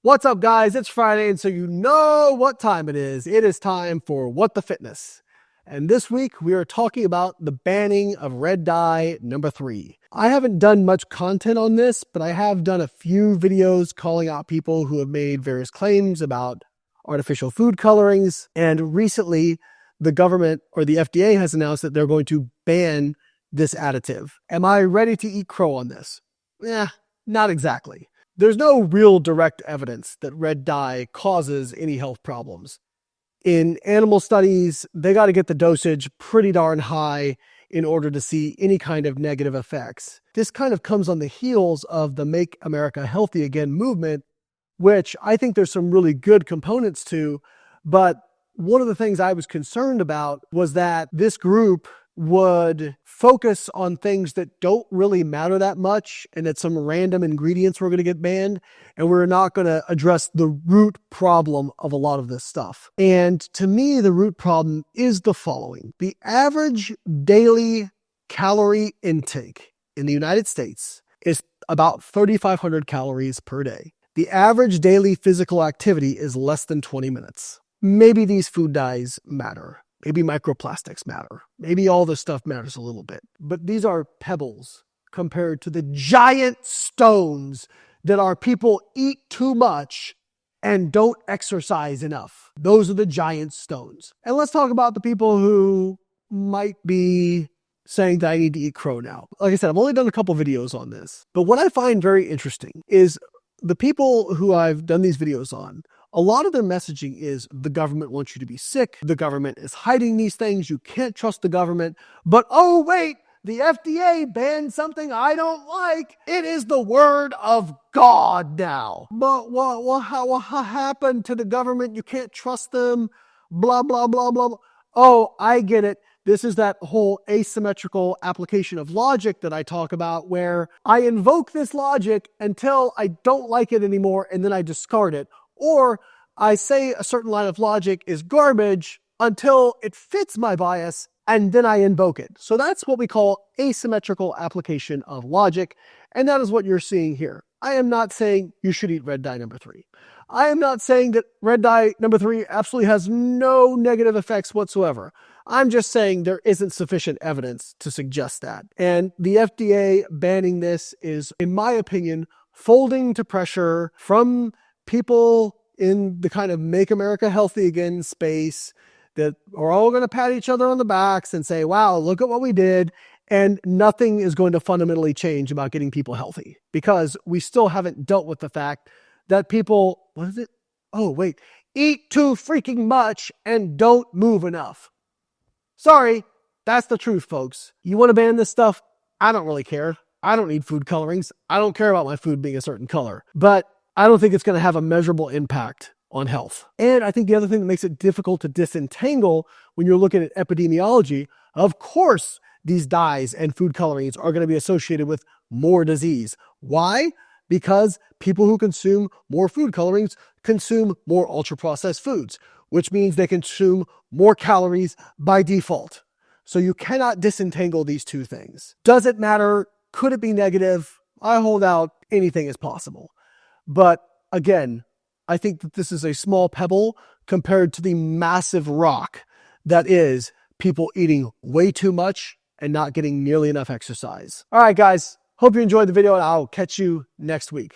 What's up, guys? It's Friday, and so you know what time it is. It is time for What the Fitness. And this week, we are talking about the banning of red dye number 3. I haven't done much content on this, but I have done a few videos calling out people who have made various claims about artificial food colorings. And recently, the government, or the FDA, has announced that they're going to ban this additive. Am I ready to eat crow on this? Not exactly. There's no real direct evidence that red dye causes any health problems. In animal studies, they got to get the dosage pretty darn high in order to see any kind of negative effects. This kind of comes on the heels of the Make America Healthy Again movement, which I think there's some really good components to, but one of the things I was concerned about was that this group would focus on things that don't really matter that much, and that some random ingredients were going to get banned, and we're not going to address the root problem of a lot of this stuff. And to me, the root problem is the following. The average daily calorie intake in the United States is about 3,500 calories per day. The average daily physical activity is less than 20 minutes. Maybe these food dyes matter. Maybe microplastics matter. Maybe all this stuff matters a little bit. But these are pebbles compared to the giant stones that our people eat too much and don't exercise enough. Those are the giant stones. And let's talk about the people who might be saying that I need to eat crow now. Like I said, I've only done a couple videos on this. But what I find very interesting is the people who I've done these videos on, a lot of their messaging is the government wants you to be sick. The government is hiding these things. You can't trust the government. But oh, wait, the FDA banned something I don't like. It is the word of God now. But what happened to the government? You can't trust them. Blah, blah, blah, blah, blah. Oh, I get it. This is that whole asymmetrical application of logic that I talk about, where I invoke this logic until I don't like it anymore and then I discard it. Or I say a certain line of logic is garbage until it fits my bias and then I invoke it. So that's what we call asymmetrical application of logic. And that is what you're seeing here. I am not saying you should eat red dye number 3. I am not saying that red dye number 3 absolutely has no negative effects whatsoever. I'm just saying there isn't sufficient evidence to suggest that. And the FDA banning this is, in my opinion, folding to pressure from people in the kind of Make America Healthy Again space that are all going to pat each other on the backs and say, wow, look at what we did. And nothing is going to fundamentally change about getting people healthy, because we still haven't dealt with the fact that people, eat too freaking much and don't move enough. Sorry, that's the truth, folks. You want to ban this stuff? I don't really care. I don't need food colorings. I don't care about my food being a certain color. But I don't think it's going to have a measurable impact on health. And I think the other thing that makes it difficult to disentangle when you're looking at epidemiology, of course, these dyes and food colorings are going to be associated with more disease. Why? Because people who consume more food colorings consume more ultra-processed foods, which means they consume more calories by default. So you cannot disentangle these two things. Does it matter? Could it be negative? I hold out anything is possible. But again, I think that this is a small pebble compared to the massive rock that is people eating way too much and not getting nearly enough exercise. All right, guys, hope you enjoyed the video, and I'll catch you next week.